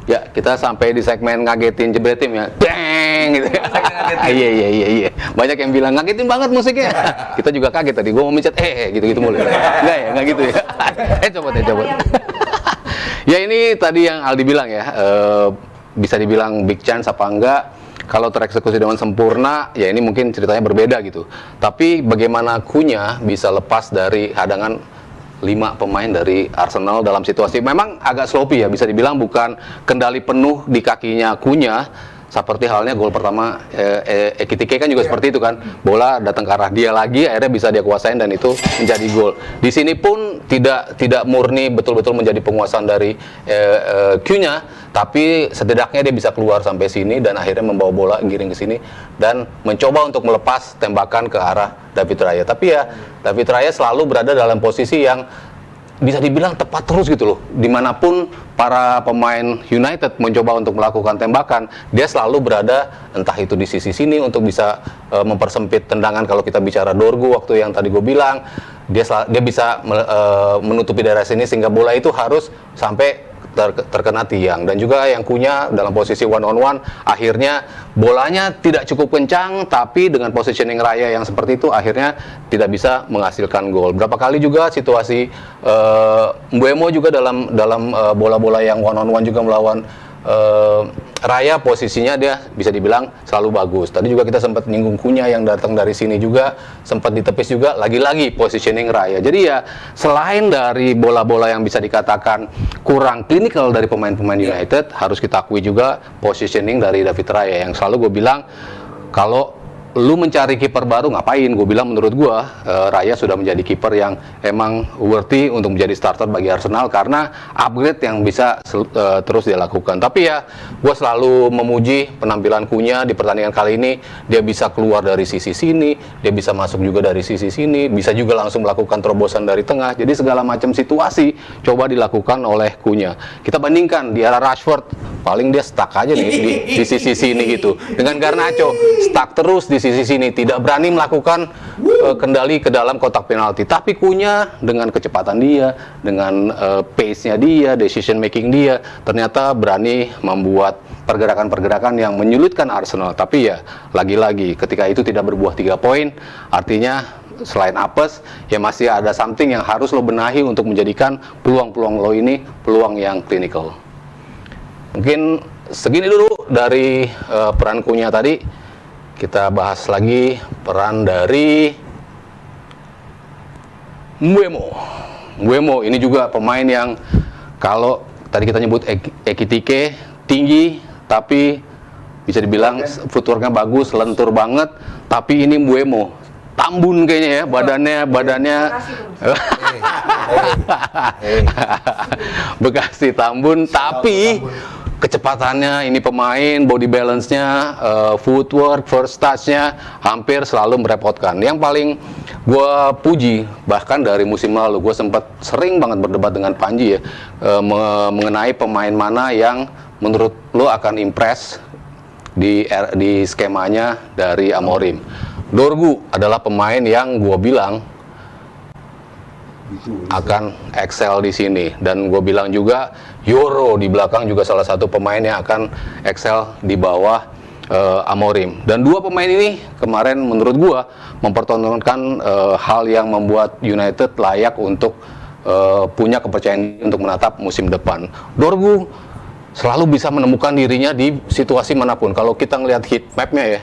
Ya, kita sampai di segmen ngagetin jebretin ya. Deng gitu. Iya. Banyak yang bilang ngagetin banget musiknya. Kita juga kaget tadi. Gua mau mencet gitu-gitu mulu. Enggak gitu ya. Coba. Ya ini tadi yang Aldi bilang ya. Bisa dibilang big chance apa enggak? Kalau tereksekusi dengan sempurna, ya ini mungkin ceritanya berbeda gitu. Tapi bagaimana Cunha bisa lepas dari hadangan 5 pemain dari Arsenal dalam situasi memang agak sloppy ya, bisa dibilang bukan kendali penuh di kakinya Cunha, seperti halnya gol pertama Ekitike kan juga seperti itu kan, bola datang ke arah dia lagi, akhirnya bisa dia kuasain dan itu menjadi gol. Di sini pun tidak murni betul-betul menjadi penguasaan dari Cunha, tapi setidaknya dia bisa keluar sampai sini dan akhirnya membawa bola giring ke sini dan mencoba untuk melepas tembakan ke arah David Raya. Tapi ya David Raya selalu berada dalam posisi yang bisa dibilang tepat terus gitu loh. Dimanapun para pemain United mencoba untuk melakukan tembakan, dia selalu berada entah itu di sisi sini untuk bisa mempersempit tendangan. Kalau kita bicara Dorgu waktu yang tadi gue bilang, dia bisa menutupi daerah sini sehingga bola itu harus sampai terkena tiang. Dan juga yang Cunha dalam posisi one on one, akhirnya bolanya tidak cukup kencang, tapi dengan positioning Raya yang seperti itu akhirnya tidak bisa menghasilkan gol. Berapa kali juga situasi Mbeumo juga dalam bola-bola yang one on one juga melawan Raya, posisinya dia bisa dibilang selalu bagus. Tadi juga kita sempat nyinggung Cunha yang datang dari sini juga sempat ditepis juga, lagi-lagi positioning Raya. Jadi ya selain dari bola-bola yang bisa dikatakan kurang klinikal dari pemain-pemain United, harus kita akui juga positioning dari David Raya yang selalu gue bilang kalau lu mencari kiper baru ngapain? Gue bilang menurut gue Raya sudah menjadi kiper yang emang worthy untuk menjadi starter bagi Arsenal karena upgrade yang bisa terus dia lakukan. Tapi ya gue selalu memuji penampilan Cunha di pertandingan kali ini. Dia bisa keluar dari sisi sini, dia bisa masuk juga dari sisi sini, bisa juga langsung melakukan terobosan dari tengah. Jadi segala macam situasi coba dilakukan oleh Cunha. Kita bandingkan di era Rashford, paling dia stuck aja nih di sisi sini gitu. Dengan Garnacho stuck terus di sisi sini, tidak berani melakukan kendali ke dalam kotak penalti. Tapi Cunha dengan kecepatan dia, dengan pace-nya dia, decision making dia, ternyata berani membuat pergerakan-pergerakan yang menyulitkan Arsenal. Tapi ya lagi-lagi ketika itu tidak berbuah 3 poin, artinya selain apes, ya masih ada something yang harus lo benahi untuk menjadikan peluang-peluang lo ini peluang yang clinical. Mungkin segini dulu dari peran Cunha tadi. Kita bahas lagi peran dari Mbeumo. Ini juga pemain yang kalau tadi kita nyebut Ekitike tinggi, tapi bisa dibilang footworknya bagus, lentur banget. Tapi ini Mbeumo tambun kayaknya ya, badannya Bekasi Tambun, tapi kecepatannya ini pemain, body balance-nya, footwork, first touch-nya hampir selalu merepotkan. Yang paling gue puji, bahkan dari musim lalu gue sempat sering banget berdebat dengan Panji ya, mengenai pemain mana yang menurut lo akan impress di skemanya dari Amorim. Dorgu adalah pemain yang gue bilang akan excel di sini, dan gue bilang juga Yoro di belakang juga salah satu pemain yang akan excel di bawah Amorim. Dan dua pemain ini kemarin menurut gue mempertontonkan hal yang membuat United layak untuk punya kepercayaan untuk menatap musim depan. Dorgu selalu bisa menemukan dirinya di situasi manapun. Kalau kita ngelihat heat map-nya ya,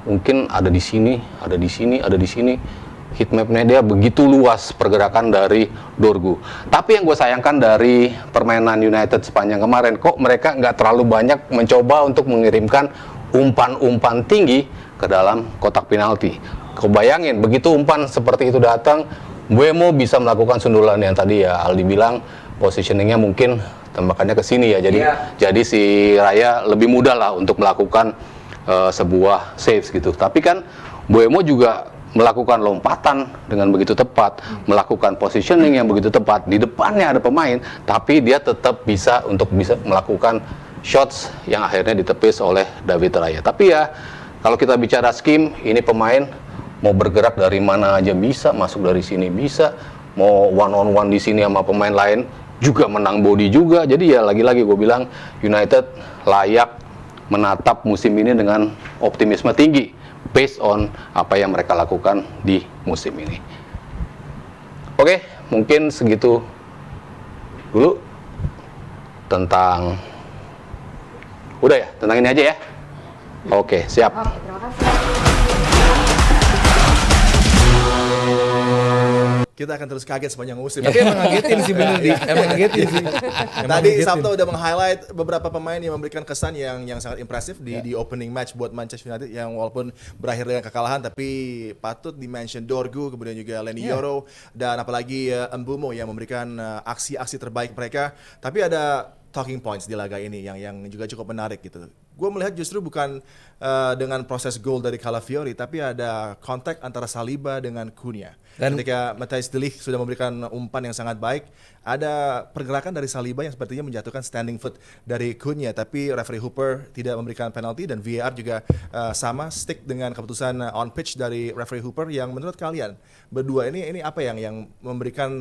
mungkin ada di sini, ada di sini, ada di sini. Heat map-nya dia begitu luas pergerakan dari Dorgu. Tapi yang gue sayangkan dari permainan United sepanjang kemarin, kok mereka nggak terlalu banyak mencoba untuk mengirimkan umpan-umpan tinggi ke dalam kotak penalti. Kau bayangin, begitu umpan seperti itu datang, Mbeumo bisa melakukan sundulan yang tadi ya Aldi bilang, positioningnya mungkin tembakannya ke sini ya. Jadi si Raya lebih mudah lah untuk melakukan sebuah saves gitu. Tapi kan Mbeumo juga melakukan lompatan dengan begitu tepat, melakukan positioning yang begitu tepat. Di depannya ada pemain, tapi dia tetap bisa melakukan shots yang akhirnya ditepis oleh David Raya. Tapi ya, kalau kita bicara scheme, ini pemain mau bergerak dari mana aja bisa, masuk dari sini bisa, mau one on one di sini sama pemain lain, juga menang body juga. Jadi ya lagi-lagi gue bilang United layak menatap musim ini dengan optimisme tinggi based on apa yang mereka lakukan di musim ini. Oke, mungkin segitu dulu tentang tentang ini aja ya. Oke, siap. Oke, terima kasih. Kita akan terus kaget sepanjang musim. Tapi emang ngagetin sih bener di. Emang ngagetin sih. Tadi Sabto udah meng-highlight beberapa pemain yang memberikan kesan yang sangat impresif di opening match buat Manchester United yang walaupun berakhir dengan kekalahan tapi patut di-mention Dorgu, kemudian juga Leny Yoro dan apalagi Mbeumo yang memberikan aksi-aksi terbaik mereka. Tapi ada talking points di laga ini yang juga cukup menarik gitu. Gue melihat justru bukan dengan proses gol dari Calafiori, tapi ada kontak antara Saliba dengan Cunha. Dan ketika Matthijs de Ligt sudah memberikan umpan yang sangat baik, ada pergerakan dari Saliba yang sepertinya menjatuhkan standing foot dari Cunha, tapi referee Hooper tidak memberikan penalti dan VAR juga sama stick dengan keputusan on pitch dari referee Hooper. Yang menurut kalian berdua ini apa yang memberikan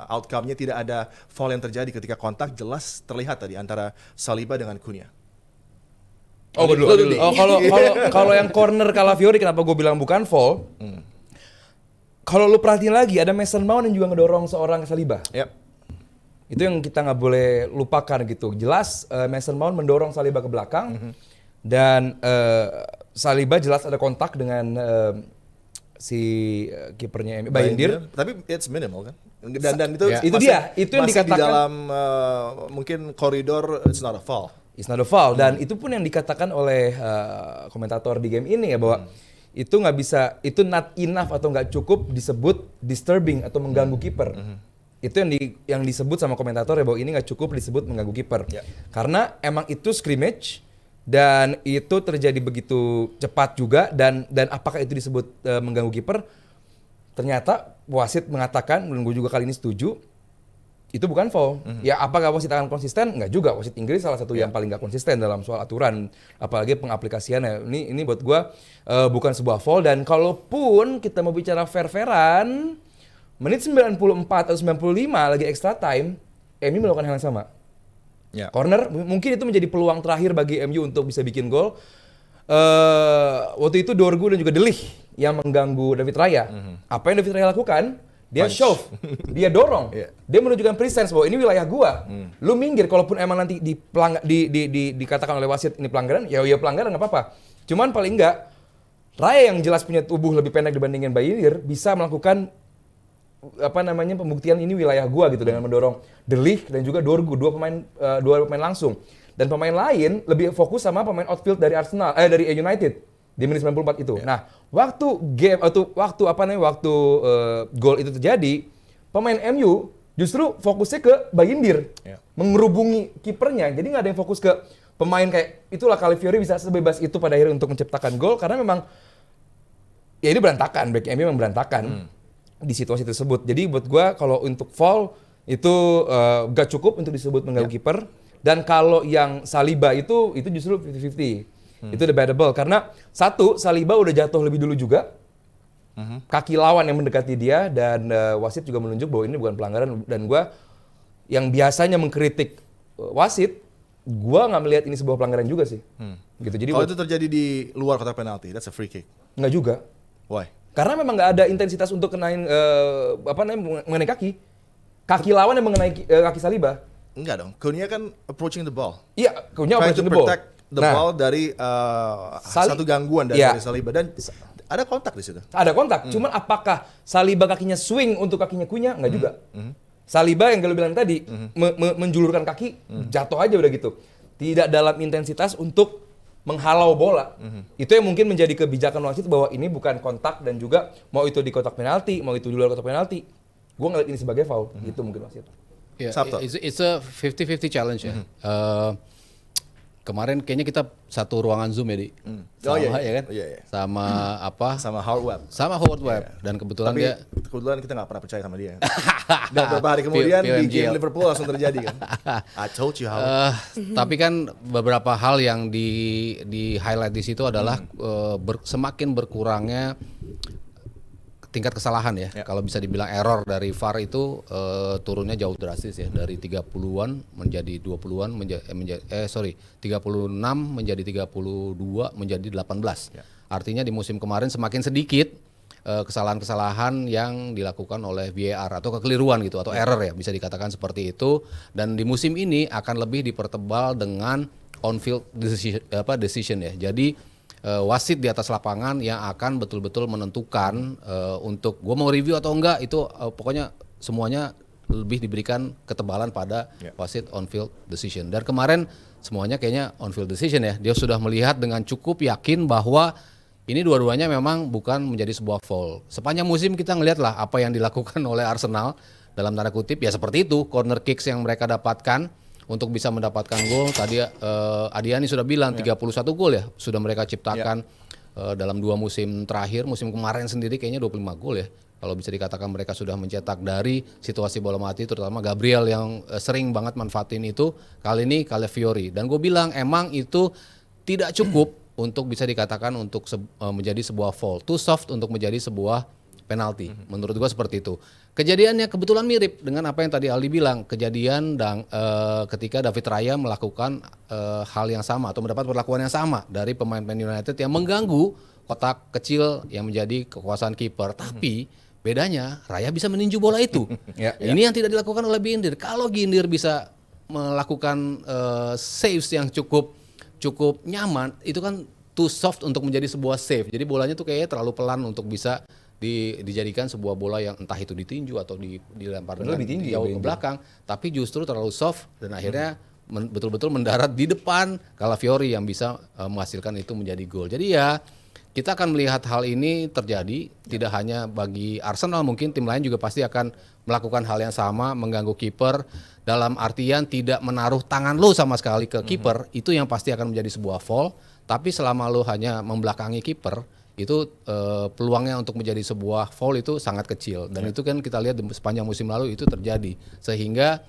outcome-nya tidak ada foul yang terjadi ketika kontak jelas terlihat tadi antara Saliba dengan Cunha? Oh, dulu. Oh, kalau yang corner Calafiori kenapa gue bilang bukan foul? Kalau lu perhatiin lagi ada Mason Mount yang juga ngedorong seorang Saliba. Yep. Itu yang kita nggak boleh lupakan gitu. Jelas Mason Mount mendorong Saliba ke belakang dan Saliba jelas ada kontak dengan si kipernya Bayindir. Tapi it's minimal kan? Dan itu dia, itu yang dikatakan di dalam mungkin koridor it's not a foul. It's not a foul dan itu pun yang dikatakan oleh komentator di game ini ya bahwa itu nggak bisa, itu not enough atau nggak cukup disebut disturbing atau mengganggu kiper. Itu yang disebut sama komentator ya bahwa ini nggak cukup disebut mengganggu kiper. Karena emang itu scrimmage dan itu terjadi begitu cepat juga dan apakah itu disebut mengganggu kiper? Ternyata wasit mengatakan dan gue juga kali ini setuju itu bukan foul. Ya apakah wasit akan konsisten? Enggak juga. Wasit Inggris salah satu yang paling nggak konsisten dalam soal aturan, apalagi pengaplikasiannya. Ini buat gua bukan sebuah foul dan kalaupun kita mau bicara fair-fairan, menit 94 atau 95 lagi extra time, MU melakukan hal yang sama. Corner mungkin itu menjadi peluang terakhir bagi MU untuk bisa bikin gol. Waktu itu Dorgu dan juga De Ligt yang mengganggu David Raya. Apa yang David Raya lakukan? Dia shove, dia dorong, dia menunjukkan presence bahwa ini wilayah gua. Lu minggir, kalaupun emang nanti dikatakan oleh wasit ini pelanggaran, ya pelanggaran nggak apa-apa. Cuman paling enggak, Raya yang jelas punya tubuh lebih pendek dibandingin Bayindir bisa melakukan pembuktian ini wilayah gua gitu dengan mendorong De Ligt dan juga Dorgu, dua pemain langsung. Dan pemain lain lebih fokus sama pemain outfield dari dari United. Di menit 94 itu. Nah, waktu gol itu terjadi, pemain MU justru fokusnya ke Bayindir. Mengerubungi kipernya. Jadi nggak ada yang fokus ke pemain kayak itulah Calafiori bisa sebebas itu pada akhirnya untuk menciptakan gol karena memang ya ini berantakan, back MU memang berantakan di situasi tersebut. Jadi buat gua kalau untuk foul itu gak cukup untuk disebut mengganggu kiper dan kalau yang Saliba itu justru 50-50. Itu debatable karena satu Saliba udah jatuh lebih dulu juga kaki lawan yang mendekati dia dan wasit juga menunjuk bahwa ini bukan pelanggaran dan gua yang biasanya mengkritik wasit gua nggak melihat ini sebuah pelanggaran juga sih gitu. Jadi kalau itu terjadi di luar kotak penalti that's a free kick. Nggak juga. Why? Karena memang nggak ada intensitas untuk kenain mengenai kaki lawan yang mengenai kaki Saliba. Enggak dong, Cunha kan approaching the ball. Iya, Cunha approaching the ball. The ball dari satu gangguan dari Saliba dan ada kontak di situ. Ada kontak, cuman apakah Saliba kakinya swing untuk kakinya Cunha? Enggak juga. Saliba yang gue bilang tadi menjulurkan kaki, jatuh aja udah gitu. Tidak dalam intensitas untuk menghalau bola. Itu yang mungkin menjadi kebijakan wasit bahwa ini bukan kontak dan juga mau itu di kotak penalti, mau itu di luar kotak penalti. Gue ngeliat ini sebagai foul, gitu mungkin wasit. Yeah, it's a 50-50 challenge ya. Kemarin kayaknya kita satu ruangan Zoom ya di sama ya kan? Sama sama Howard Webb. Sama Howard Webb dan kebetulan kebetulan kita nggak pernah percaya sama dia. Dan beberapa hari kemudian di game Liverpool langsung terjadi kan. I told you how. Tapi kan beberapa hal yang di highlight di situ adalah semakin berkurangnya tingkat kesalahan ya. Kalau bisa dibilang error dari VAR itu turunnya jauh drastis ya, dari 30-an menjadi 20-an 36 menjadi 32 menjadi 18. Artinya di musim kemarin semakin sedikit kesalahan-kesalahan yang dilakukan oleh VAR atau kekeliruan gitu atau error ya, bisa dikatakan seperti itu. Dan di musim ini akan lebih dipertebal dengan on-field decision ya. Jadi wasit di atas lapangan yang akan betul-betul menentukan untuk gue mau review atau enggak, itu pokoknya semuanya lebih diberikan ketebalan pada wasit on-field decision. Dan kemarin semuanya kayaknya on-field decision ya. Dia sudah melihat dengan cukup yakin bahwa ini dua-duanya memang bukan menjadi sebuah foul. Sepanjang musim kita ngelihat lah apa yang dilakukan oleh Arsenal dalam tanda kutip ya seperti itu, corner kicks yang mereka dapatkan untuk bisa mendapatkan gol. Tadi Adiani sudah bilang 31 gol ya sudah mereka ciptakan dalam 2 musim terakhir. Musim kemarin sendiri kayaknya 25 gol ya. Kalau bisa dikatakan mereka sudah mencetak dari situasi bola mati, terutama Gabriel yang sering banget manfaatin itu. Kali ini Calafiori. Dan gue bilang emang itu tidak cukup untuk bisa dikatakan untuk menjadi sebuah foul. Too soft untuk menjadi sebuah penalti. Menurut gue seperti itu. Kejadiannya kebetulan mirip dengan apa yang tadi Aldi bilang. Kejadian ketika David Raya melakukan hal yang sama atau mendapat perlakuan yang sama dari pemain Man United yang mengganggu kotak kecil yang menjadi kekuasaan kiper. Tapi bedanya Raya bisa meninju bola itu. Ini yang tidak dilakukan oleh Gindir. Kalau Gindir bisa melakukan saves yang cukup nyaman, itu kan too soft untuk menjadi sebuah save. Jadi bolanya tuh kayaknya terlalu pelan untuk bisa dijadikan sebuah bola yang entah itu ditinju atau dilempar jauh ke belakang, tapi justru terlalu soft dan akhirnya betul-betul mendarat di depan Calafiori yang bisa menghasilkan itu menjadi gol. Jadi ya kita akan melihat hal ini terjadi tidak hanya bagi Arsenal, mungkin tim lain juga pasti akan melakukan hal yang sama, mengganggu kiper dalam artian tidak menaruh tangan lo sama sekali ke kiper, itu yang pasti akan menjadi sebuah foul. Tapi selama lo hanya membelakangi kiper, itu peluangnya untuk menjadi sebuah foul itu sangat kecil. Dan itu kan kita lihat di sepanjang musim lalu itu terjadi. Sehingga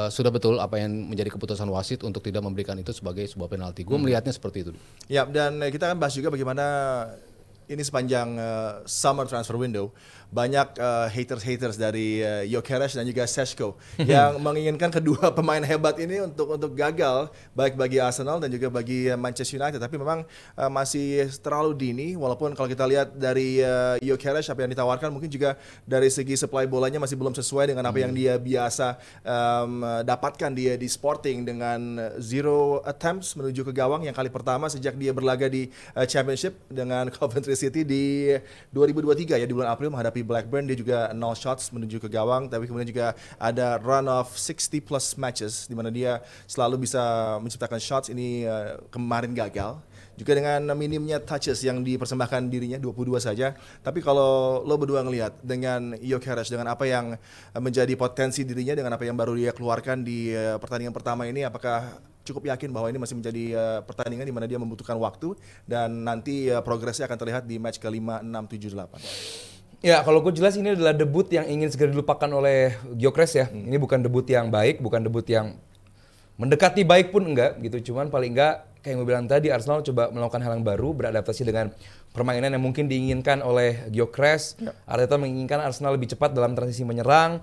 sudah betul apa yang menjadi keputusan wasit untuk tidak memberikan itu sebagai sebuah penalti. Gue melihatnya seperti itu. Ya, dan kita akan bahas juga bagaimana ini sepanjang summer transfer window banyak haters dari Gyökeres dan juga Šeško yang menginginkan kedua pemain hebat ini untuk gagal baik bagi Arsenal dan juga bagi Manchester United. Tapi memang masih terlalu dini, walaupun kalau kita lihat dari Gyökeres apa yang ditawarkan mungkin juga dari segi supply bolanya masih belum sesuai dengan apa yang dia biasa dapatkan dia di Sporting dengan 0 attempts menuju ke gawang yang kali pertama sejak dia berlaga di Championship dengan Coventry City di 2023 ya, di bulan April menghadapi Blackburn. Dia juga 0 shots menuju ke gawang, tapi kemudian juga ada run of 60 plus matches di mana dia selalu bisa menciptakan shots. Ini kemarin gagal juga dengan minimnya touches yang dipersembahkan dirinya 22 saja. Tapi kalau lo berdua ngelihat dengan Gyökeres, dengan apa yang menjadi potensi dirinya, dengan apa yang baru dia keluarkan di pertandingan pertama ini, apakah cukup yakin bahwa ini masih menjadi pertandingan di mana dia membutuhkan waktu dan nanti progresnya akan terlihat di match ke-5, 6, 7, 8? Ya, kalau gue jelas ini adalah debut yang ingin segera dilupakan oleh Gyökeres ya. Ini bukan debut yang baik, bukan debut yang mendekati baik pun enggak gitu. Cuman paling enggak kayak yang gue bilang tadi, Arsenal coba melakukan hal yang baru, beradaptasi dengan permainan yang mungkin diinginkan oleh Gyökeres. Arteta menginginkan Arsenal lebih cepat dalam transisi menyerang,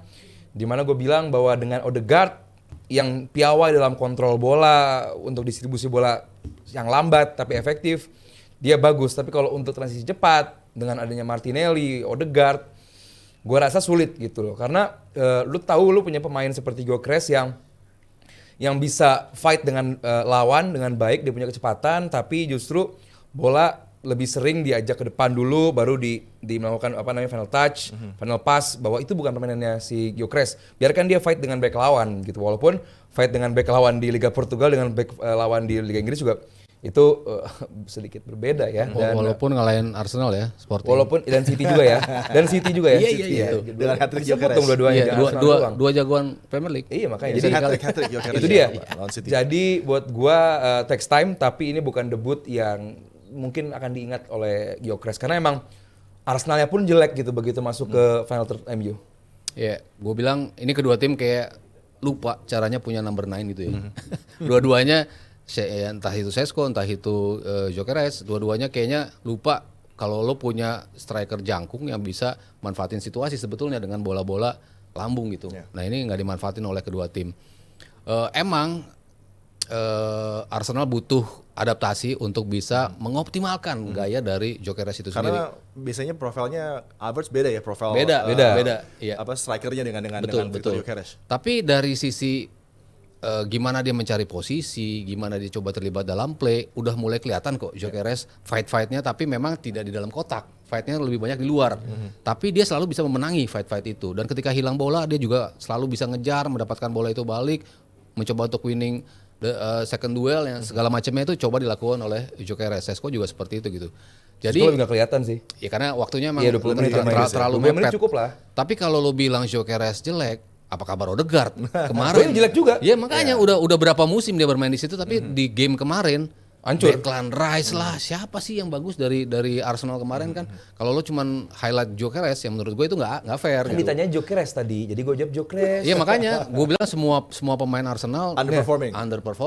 di mana gue bilang bahwa dengan Odegaard yang piawai dalam kontrol bola, untuk distribusi bola yang lambat tapi efektif, dia bagus. Tapi kalau untuk transisi cepat dengan adanya Martinelli, Odegaard, gue rasa sulit gitu loh. Karena lu tahu lu punya pemain seperti Gyökeres yang bisa fight dengan lawan dengan baik, dia punya kecepatan, tapi justru bola lebih sering diajak ke depan dulu, baru di melakukan final touch, final pass, bahwa itu bukan permainannya si Gyökeres. Biarkan dia fight dengan back lawan gitu. Walaupun fight dengan back lawan di Liga Portugal dengan back lawan di Liga Inggris juga itu sedikit berbeda ya. Dan, walaupun ngalahin Arsenal ya, Sporting. Walaupun dan City juga ya. Dan City juga ya. Iya. Dengan hat-trick Gyökeres. Dua-duanya. Dua jagoan Premier League. Iya, makanya. Jadi hat-trick Gyökeres. Itu dia. Ya, jadi buat gua takes time, tapi ini bukan debut yang mungkin akan diingat oleh Gyökeres karena emang Arsenalnya pun jelek gitu begitu masuk ke final third MU. Ya, gue bilang ini kedua tim kayak lupa caranya punya number 9 gitu ya. Dua-duanya entah itu Šeško, entah itu Gyökeres, dua-duanya kayaknya lupa kalau lo punya striker jangkung yang bisa manfaatin situasi sebetulnya dengan bola-bola lambung gitu. Nah ini nggak dimanfaatin oleh kedua tim. Emang Arsenal butuh adaptasi untuk bisa mengoptimalkan gaya dari Gyökeres itu sendiri. Karena biasanya profilnya Havertz beda ya, profil Beda. Iya. apa strikernya dengan Betul. Gyökeres. Tapi dari sisi gimana dia mencari posisi, gimana dia coba terlibat dalam play, udah mulai kelihatan kok Gyökeres fight-fightnya, tapi memang tidak di dalam kotak, fightnya lebih banyak di luar. Tapi dia selalu bisa memenangi fight-fight itu. Dan ketika hilang bola, dia juga selalu bisa ngejar, mendapatkan bola itu balik, mencoba untuk winning second duel yang segala macamnya itu coba dilakukan oleh Gyökeres. Sesko juga seperti itu gitu. Jadi Sesko lebih nggak kelihatan sih. ya karena waktunya emang Iya 20 menit terlalu 20 menit mepet. cukup lah. Tapi kalau lo bilang Gyökeres jelek, apa kabar Odegaard kemarin? Jelek juga. Iya makanya udah berapa musim dia bermain di situ, tapi di game kemarin Hancur. Declan Rice lah, siapa sih yang bagus dari Arsenal kemarin kan? Kalau lo cuman highlight Gyökeres, yang menurut gue itu nggak fair. Kan Gitu. ditanya Gyökeres tadi, jadi gue jawab Gyökeres. Iya makanya gue bilang semua pemain Arsenal Underperforming.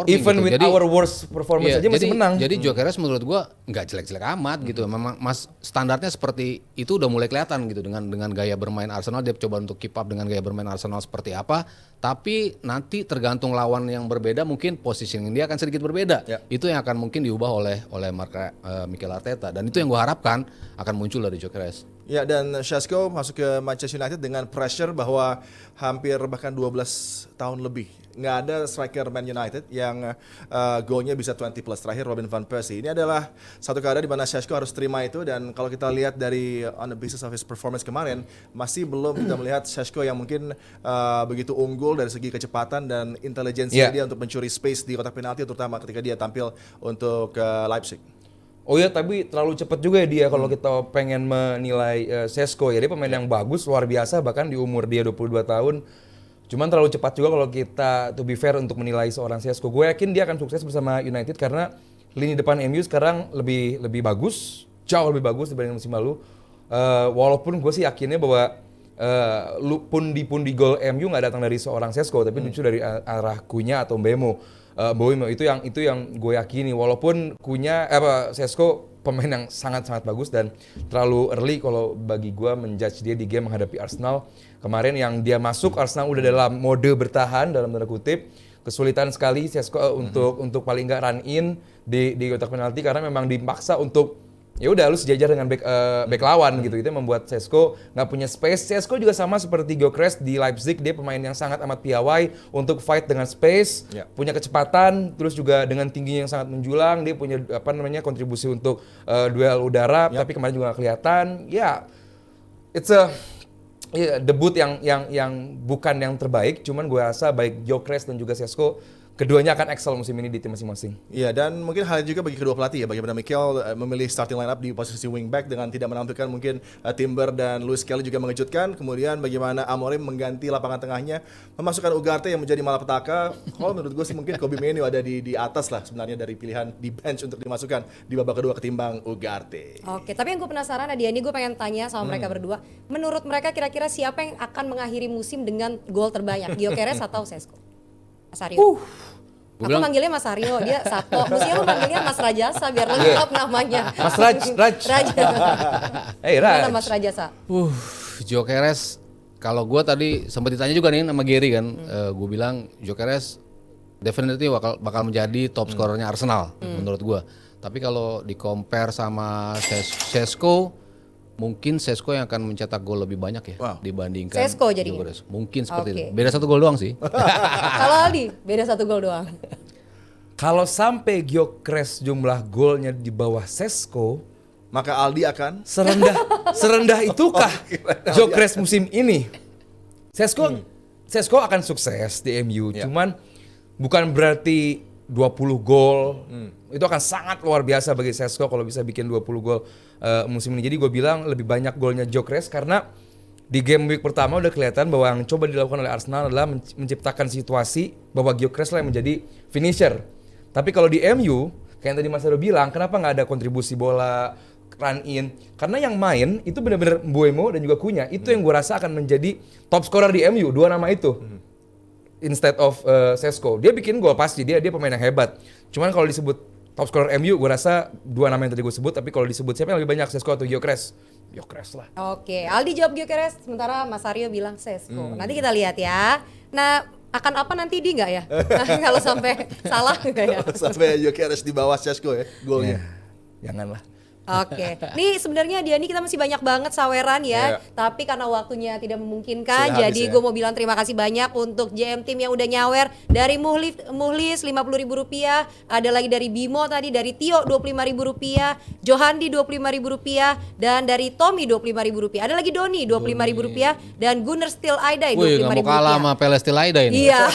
Even gitu. with our worst performance Iya, aja masih menang. Jadi Gyökeres menurut gua nggak jelek-jelek amat gitu. Memang standarnya seperti itu udah mulai kelihatan gitu dengan gaya bermain Arsenal. Dia coba untuk keep up dengan gaya bermain Arsenal seperti apa. Tapi nanti tergantung lawan yang berbeda, mungkin positioning dia akan sedikit berbeda. Ya. Itu yang akan mungkin diubah oleh Mikel Arteta. Dan itu yang gua harapkan akan muncul dari Gyökeres. Ya, dan Sesko masuk ke Manchester United dengan pressure bahwa hampir bahkan 12 tahun lebih nggak ada striker Man United yang golnya bisa 20 plus. Terakhir Robin van Persie. Ini adalah satu keadaan di mana Sesko harus terima itu, dan kalau kita lihat dari on the basis of his performance kemarin, masih belum kita melihat Sesko yang mungkin begitu unggul dari segi kecepatan dan intelijensinya dia untuk mencuri space di kotak penalti, terutama ketika dia tampil untuk Leipzig. Oh ya, tapi terlalu cepat juga ya dia kalau kita pengen menilai Sesko ya. Dia pemain yang bagus, luar biasa, bahkan di umur dia 22 tahun. Cuman terlalu cepat juga kalau kita to be fair untuk menilai seorang Sesko. Gue yakin dia akan sukses bersama United karena lini depan MU sekarang lebih bagus, jauh lebih bagus dibanding musim lalu. Walaupun gue sih yakinnya bahwa pundi-pundi gol MU nggak datang dari seorang Sesko, tapi justru dari arah Cunha atau Mbeumo. Itu yang gue yakini, walaupun Sesko pemain yang sangat-sangat bagus dan terlalu early kalau bagi gue menjudge dia di game menghadapi Arsenal kemarin. Yang dia masuk, Arsenal udah dalam mode bertahan dalam tanda kutip, kesulitan sekali Sesko untuk paling nggak run in di kotak penalti karena memang dipaksa untuk ya udah lu sejajar dengan back lawan gitu. Itu yang membuat Sesko nggak punya space. Sesko juga sama seperti Gyökeres di Leipzig, dia pemain yang sangat amat piawai untuk fight dengan space, punya kecepatan, terus juga dengan tingginya yang sangat menjulang, dia punya kontribusi untuk duel udara, tapi kemarin juga nggak kelihatan. Ya, it's a debut yang bukan yang terbaik, cuman gue rasa baik Gyökeres dan juga Sesko keduanya akan excel musim ini di tim masing-masing. Iya, dan mungkin hal juga bagi kedua pelatih ya, bagaimana Mikel memilih starting lineup di posisi wingback dengan tidak menampilkan mungkin Timber dan Luis Kelly juga mengejutkan. Kemudian bagaimana Amorim mengganti lapangan tengahnya, memasukkan Ugarte yang menjadi malapetaka. Kalau menurut gue sih mungkin Kobbie Mainoo ada di atas lah sebenarnya dari pilihan di bench untuk dimasukkan di babak kedua ketimbang Ugarte. Oke, tapi yang gue penasaran Nadia, ini gue pengen tanya sama mereka berdua. Menurut mereka kira-kira siapa yang akan mengakhiri musim dengan gol terbanyak, Gyökeres atau Sesko? Mas Aryo. Aku manggilnya Mas Aryo, dia Sato. Mestinya lu manggilnya Mas Rajasa biar lengkap namanya. Mas Raj. Hey Raj. Mana Mas Rajasa? Gyökeres, kalau gue tadi sempat ditanya juga nih sama Gary kan, gue bilang Gyökeres definitely bakal menjadi top scorernya Arsenal menurut gue. Tapi kalau di compare sama Sesko, mungkin Sesko yang akan mencetak gol lebih banyak ya dibandingkan Sesko jadinya? Gyökeres. Mungkin seperti itu. Beda 1 gol doang sih. Kalau Aldi, beda 1 gol doang. Kalau sampai Gyökeres jumlah golnya di bawah Sesko, Maka Aldi akan serendah itukah Gyökeres musim ini? Sesko akan sukses di MU, cuman bukan berarti 20 gol. Itu akan sangat luar biasa bagi Sesko kalau bisa bikin 20 gol musim ini. Jadi gue bilang lebih banyak golnya Gyökeres karena di game week pertama udah kelihatan bahwa yang coba dilakukan oleh Arsenal adalah menciptakan situasi bahwa Gyökeres lah yang menjadi finisher. Tapi kalau di MU, kayak yang tadi Mas Ado bilang, kenapa nggak ada kontribusi bola, run in? Karena yang main itu benar-benar Mbeumo dan juga Cunha. Itu yang gue rasa akan menjadi top scorer di MU, dua nama itu. Instead of Sesko. Dia bikin gol pasti, dia pemain yang hebat. Cuman kalau disebut top scorer MU gue rasa 2 nama yang tadi gue sebut, tapi kalau disebut siapa yang lebih banyak, Sesko atau Gyökeres? Gyökeres lah. Oke, Aldi jawab Gyökeres, sementara Mas Aryo bilang Sesko. Nanti kita lihat ya. Nah, akan apa nanti di nggak ya? Kalau sampai salah nggak ya? Sampai Gyökeres di bawah Sesko ya golnya. Janganlah. Oke, nih sebenarnya dia nih kita masih banyak banget saweran ya, Iya. tapi karena waktunya tidak memungkinkan, Sudah habis jadi ya. gue mau bilang terima kasih banyak untuk JM Team yang udah nyawer dari Muhlis Rp50.000, ada lagi dari Bimo tadi, dari Tio Rp25.000, Johandi Rp25.000, dan dari Tommy Rp25.000, ada lagi Doni Rp25.000, dan Gunner Steel Aidai Wih, nggak mau kalah sama Rp25.000. Pelestilaida ini. Iya,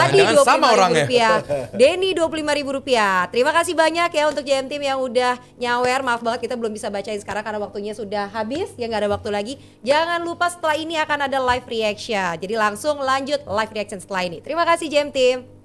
Adi Jangan sama orangnya. Rp25.000, Denny Rp25.000. Terima kasih banyak ya untuk JM Team yang udah nyawer. Maaf banget kita belum bisa bacain sekarang karena waktunya sudah habis, ya nggak ada waktu lagi. Jangan lupa setelah ini akan ada live reaction. Jadi langsung lanjut live reaction setelah ini. Terima kasih JM Team.